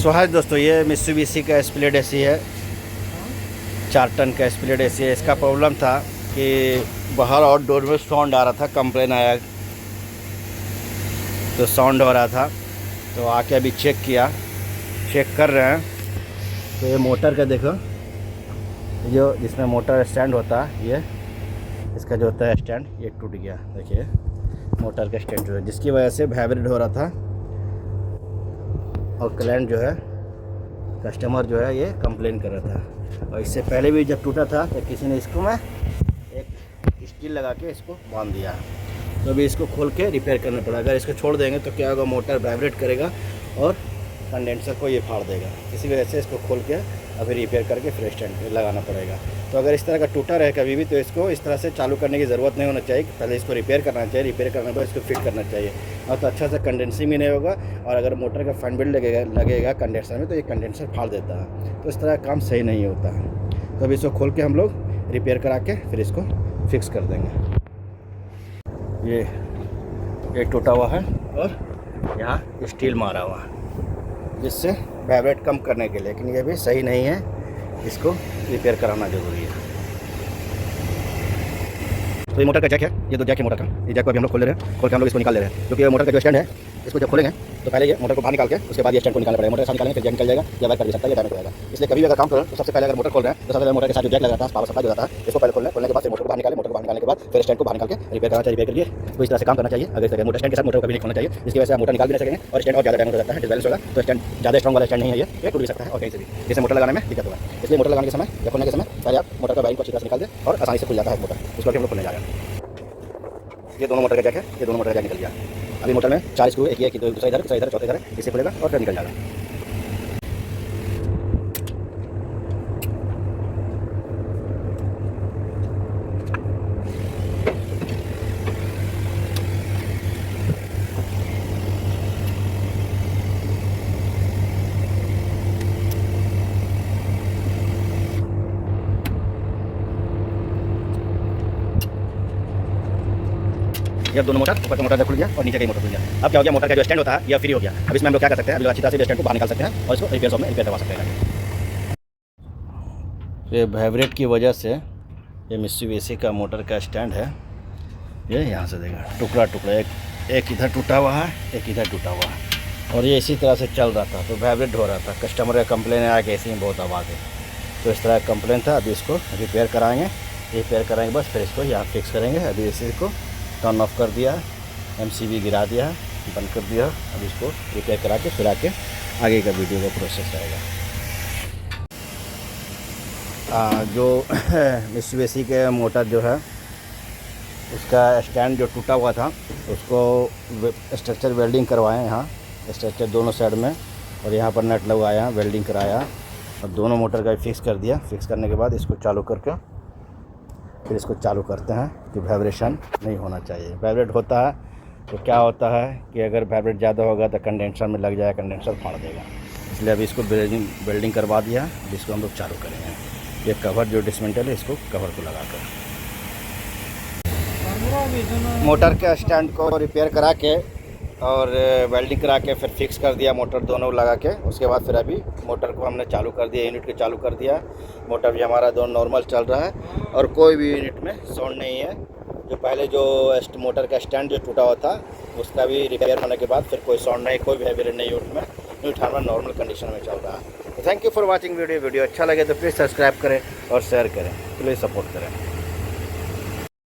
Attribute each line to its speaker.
Speaker 1: सो हाय दोस्तों, ये मित्सुबिशी का स्प्लिट एसी है, 4 टन का स्प्लिट एसी है। इसका प्रॉब्लम था कि बाहर आउटडोर में साउंड आ रहा था, कंप्लेन आया तो साउंड हो रहा था, तो आके अभी चेक कर रहे हैं। तो ये मोटर का देखो, जो जिसमें मोटर स्टैंड होता है, ये इसका जो होता है स्टैंड, ये टूट गया। देखिए मोटर का स्टैंड जो है, जिसकी वजह से वाइब्रेट हो रहा था। और क्लाइंट जो है, कस्टमर जो है, ये कंप्लेन कर रहा था। और इससे पहले भी जब टूटा था तो किसी ने इसको में एक स्टील लगा के इसको बांध दिया। तो अभी इसको खोल के रिपेयर करना पड़ा। अगर इसको छोड़ देंगे तो क्या होगा, मोटर वाइब्रेट करेगा और कंडेंसर को ये फाड़ देगा। इसी वजह से इसको खोल के अभी रिपेयर करके फिर स्टैंड लगाना पड़ेगा। तो अगर इस तरह का टूटा रहे कभी भी, तो इसको इस तरह से चालू करने की ज़रूरत नहीं होना चाहिए। पहले इसको रिपेयर करना चाहिए, रिपेयर करने के बाद इसको फिट करना चाहिए, और तो अच्छा से कंडेंसिंग भी नहीं होगा। और अगर मोटर का फैन बेल्ट लगेगा कंडेंसर में, तो ये कंडेंसर फाड़ देता है। तो इस तरह का काम सही नहीं होता है। तो अभी इसको खोल के हम लोग रिपेयर करा के फिर इसको फिक्स कर देंगे। ये टूटा हुआ है और यहाँ स्टील मारा हुआ है, जिससे वाइब्रेट कम करने के लिए, लेकिन ये भी सही नहीं है। इसको रिपेयर कराना ज़रूरी है। तो ये मोटर का जैक है, ये 2 जैक है मोटर का। ये जैक को अभी हम लोग खोल ले रहे हैं, खोल के हम लोग इसको निकाल ले रहे हैं। क्योंकि ये मोटर का जो स्टैंड है, इसको जब खोलेंगे तो पहले ये मोटर को बाहर निकाल के उसके बाद ये स्टैंड को निकालना पड़ेगा। मोटर के साथ निकालेंगे फिर जैक निकल जाएगा, या वाइर कर भी सकता है, या डैमेज हो जाएगा। इसलिए कभी भी अगर काम करें तो सबसे पहले अगर मोटर खोल रहे हैं तो सबसे पहले मोटर के साथ जो जैक लगा रहता है, पावर सप्लाई जो जाता है, इसको पहले खोलने के बाद फिर मोटर को बाहर निकालें। मोटर को बाहर निकालने के बाद फिर स्टैंड को बाहर निकाल के रिपेयर करना चाहिए। रिपेयर करिए तो इस तरह से काम करना चाहिए। अगर मोटर स्टैंड के साथ मोटर को भी नहीं खोलना चाहिए, जिसकी वजह से आप मोटर निकाल भी नहीं सकेंगे और स्टैंड और ज़्यादा डैमेज हो जाता है, डिसबैलेंस होगा। तो स्टैंड ज़्यादा स्ट्रॉन्ग वाला स्टैंड नहीं है, ये टूट भी सकता है और कहीं से भी, जिससे मोटर लगाने में दिक्कत होगा। इसलिए मोटर लगाने के समय या खोलने के समय पहले आप मोटर का वायरिंग को अच्छी तरह से निकाल दें और आसानी से खुल जाता है मोटर। उसको हम लोग खोलने जा रहे हैं। ये दोनों मोटर का जैक है, ये दोनों मोटर का जैक निकल गया। अभी मोटर में 4 स्क्रू, एक ये दूसरा इधर, चौथा इधर, इससे खुलेगा और फिर निकल जाएगा। ये दोनों मोटर, ऊपर का मोटर खुल गया और नीचे का मोटर खुल गया। अब क्या हो गया, मोटर का जो स्टैंड होता है यह फ्री हो गया। अब इसमें हम लोग क्या कर सकते हैं, हम लोग अच्छी तरह से स्टैंड को बाहर निकाल सकते हैं और इसको रिपेयर शॉप में रिपेयर करवा सकते हैं। ये वाइब्रेट की वजह से ये मित्सुबिशी का मोटर का स्टैंड है, ये यहाँ से देखा टुकड़ा एक इधर टूटा हुआ है, एक इधर टूटा हुआ है, और ये इसी तरह से चल रहा था। तो वाइब्रेट हो रहा था। कस्टमर का कंप्लेन आया कि ऐसे ही बहुत आवाज़ है, तो इस तरह का कंप्लेन था। अभी इसको रिपेयर कराएंगे, रिपेयर कराएंगे बस, फिर इसको यहाँ फिक्स करेंगे। अभी इसी को टर्न ऑफ कर दिया, MCB गिरा दिया, बंद कर दिया। अब इसको रिपेयर करा के फिर आके आगे का वीडियो का प्रोसेस रहेगा। जो मित्सुबिशी के मोटर जो है, उसका स्टैंड जो टूटा हुआ था, उसको स्ट्रक्चर वेल्डिंग करवाए यहाँ, स्ट्रक्चर दोनों साइड में, और यहाँ पर नट लगवाया, वेल्डिंग कराया और दोनों मोटर का फिक्स कर दिया। फिक्स करने के बाद इसको चालू करके फिर इसको चालू करते हैं कि वाइब्रेशन नहीं होना चाहिए। वाइब्रेट होता है तो क्या होता है कि अगर वाइब्रेट ज़्यादा होगा तो कंडेंसर में लग जाएगा, कंडेंसर फाड़ देगा। इसलिए अभी इसको वेल्डिंग करवा दिया। अब इसको हम लोग चालू करेंगे। ये कवर जो डिसमेंटल है, इसको कवर को लगाकर मोटर के स्टैंड को रिपेयर करा के और वेल्डिंग करा के फिर फिक्स कर दिया, मोटर दोनों लगा के। उसके बाद फिर अभी मोटर को हमने चालू कर दिया, यूनिट को चालू कर दिया। मोटर भी हमारा दोनों नॉर्मल चल रहा है और कोई भी यूनिट में साउंड नहीं है। जो पहले जो मोटर का स्टैंड जो टूटा हुआ था, उसका भी रिपेयर होने के बाद फिर कोई साउंड नहीं, कोई वाइब्रेशन नहीं यूनिट में। यूनिट हमारा नॉर्मल कंडीशन में चल रहा है। तो thank you for watching video अच्छा लगे तो प्लीज़ सब्सक्राइब करें और शेयर करें, प्लीज़ सपोर्ट करें।